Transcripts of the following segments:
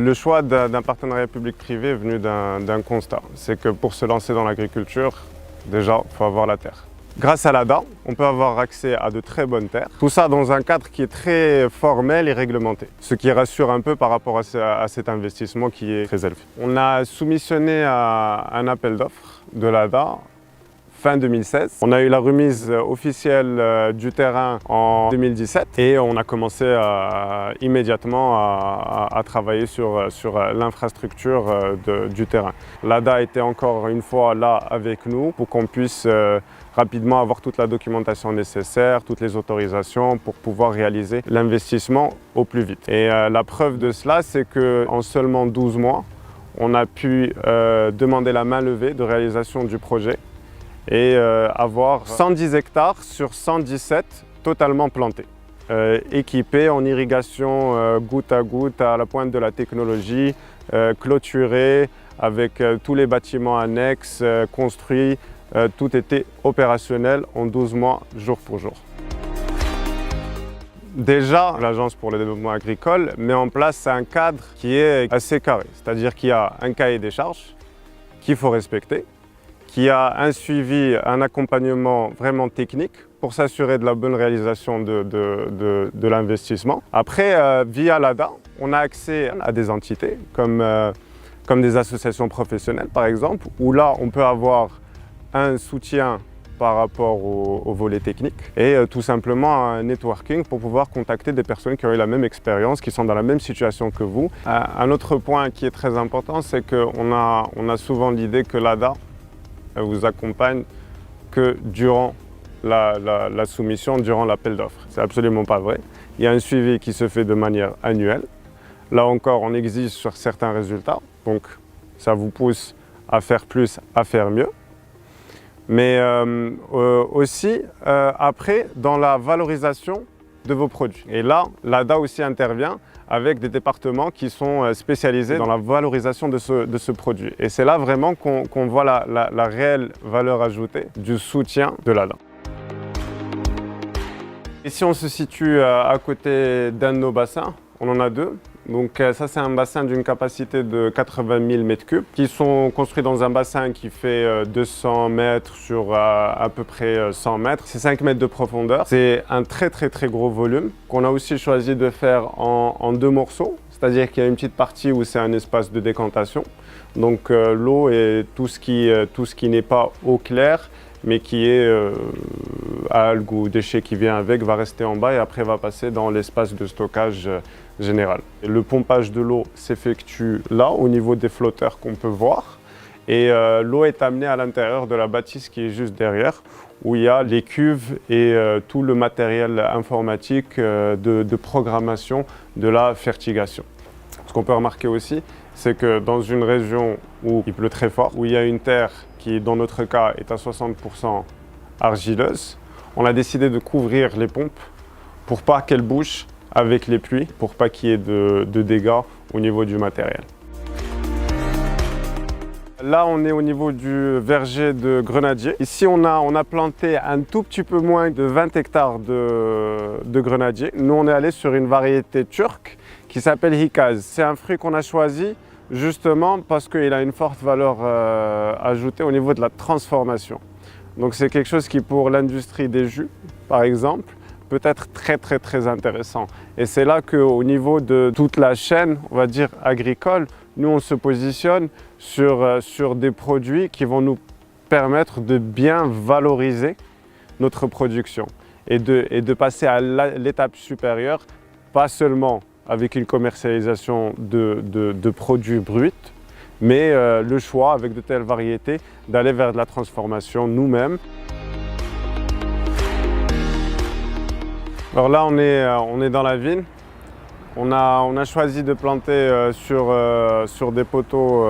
Le choix d'un partenariat public-privé est venu d'un constat. C'est que pour se lancer dans l'agriculture, déjà, il faut avoir la terre. Grâce à l'ADA, on peut avoir accès à de très bonnes terres. Tout ça dans un cadre qui est très formel et réglementé. Ce qui rassure un peu par rapport à cet investissement qui est très élevé. On a soumissionné à un appel d'offres de l'ADA fin 2016. On a eu la remise officielle du terrain en 2017 et on a commencé immédiatement à travailler sur l'infrastructure du terrain. L'ADA était encore une fois là avec nous pour qu'on puisse rapidement avoir toute la documentation nécessaire, toutes les autorisations pour pouvoir réaliser l'investissement au plus vite. Et la preuve de cela, c'est qu'en seulement 12 mois, on a pu demander la main levée de réalisation du projet et avoir 110 hectares sur 117 totalement plantés, équipés en irrigation goutte à goutte à la pointe de la technologie, clôturés avec tous les bâtiments annexes construits, tout était opérationnel en 12 mois, jour pour jour. Déjà, l'Agence pour le développement agricole met en place un cadre qui est assez carré, c'est-à-dire qu'il y a un cahier des charges qu'il faut respecter, qui a un suivi, un accompagnement vraiment technique pour s'assurer de la bonne réalisation de l'investissement. Après, via l'ADA, on a accès à des entités comme des associations professionnelles par exemple, où là on peut avoir un soutien par rapport au volet technique et tout simplement un networking pour pouvoir contacter des personnes qui ont eu la même expérience, qui sont dans la même situation que vous. Un autre point qui est très important, c'est qu'on a souvent l'idée que l'ADA vous accompagne que durant la soumission, durant l'appel d'offres. C'est absolument pas vrai. Il y a un suivi qui se fait de manière annuelle. Là encore, on exige sur certains résultats, donc ça vous pousse à faire plus, à faire mieux. Mais aussi, après, dans la valorisation de vos produits. Et là, l'ADA aussi intervient avec des départements qui sont spécialisés dans la valorisation de ce produit. Et c'est là vraiment qu'on voit la réelle valeur ajoutée du soutien de l'ADA. Ici, on se situe à côté d'un de nos bassins. On en a deux. Donc ça, c'est un bassin d'une capacité de 80 000 m3 qui sont construits dans un bassin qui fait 200 mètres sur à peu près 100 mètres. C'est 5 mètres de profondeur. C'est un très gros volume qu'on a aussi choisi de faire en deux morceaux. C'est-à-dire qu'il y a une petite partie où c'est un espace de décantation. Donc l'eau et tout ce qui n'est pas eau claire, mais qui est algues ou déchets qui vient avec, va rester en bas et après va passer dans l'espace de stockage général. Et le pompage de l'eau s'effectue là, au niveau des flotteurs qu'on peut voir. Et l'eau est amenée à l'intérieur de la bâtisse qui est juste derrière, où il y a les cuves et tout le matériel informatique de programmation de la fertigation. Ce qu'on peut remarquer aussi, c'est que dans une région où il pleut très fort, où il y a une terre qui, dans notre cas, est à 60% argileuse, on a décidé de couvrir les pompes pour pas qu'elles bougent avec les pluies, pour pas qu'il y ait de dégâts au niveau du matériel. Là, on est au niveau du verger de grenadier. Ici, on a planté un tout petit peu moins de 20 hectares de grenadier. Nous, on est allé sur une variété turque qui s'appelle Hikaz. C'est un fruit qu'on a choisi justement parce qu'il a une forte valeur ajoutée au niveau de la transformation. Donc c'est quelque chose qui, pour l'industrie des jus, par exemple, peut être très intéressant. Et c'est là qu'au niveau de toute la chaîne, on va dire agricole, nous on se positionne sur des produits qui vont nous permettre de bien valoriser notre production et de passer à l'étape supérieure, pas seulement avec une commercialisation de produits bruts, mais le choix avec de telles variétés d'aller vers de la transformation nous-mêmes. Alors là, on est dans la vigne. On a choisi de planter sur des poteaux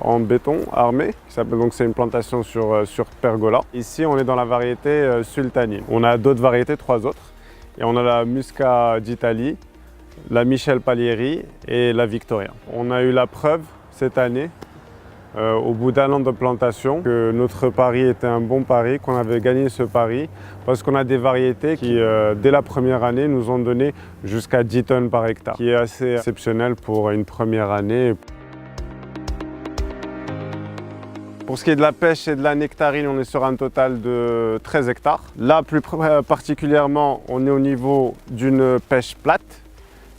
en béton armé. Donc c'est une plantation sur pergola. Ici, on est dans la variété sultanine. On a d'autres variétés, 3 autres. Et on a la Muscat d'Italie, la Michel Palieri et la Victoria. On a eu la preuve cette année au bout d'un an de plantation, que notre pari était un bon pari, qu'on avait gagné ce pari, parce qu'on a des variétés qui, dès la première année, nous ont donné jusqu'à 10 tonnes par hectare, qui est assez exceptionnel pour une première année. Pour ce qui est de la pêche et de la nectarine, on est sur un total de 13 hectares. Là, plus particulièrement, on est au niveau d'une pêche plate.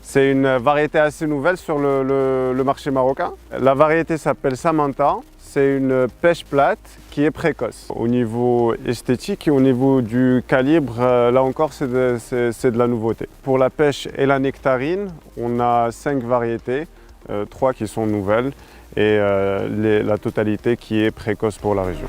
C'est une variété assez nouvelle sur le marché marocain. La variété s'appelle Samantha. C'est une pêche plate qui est précoce. Au niveau esthétique et au niveau du calibre, là encore, c'est de la nouveauté. Pour la pêche et la nectarine, on a 5 variétés, 3 qui sont nouvelles et la totalité qui est précoce pour la région.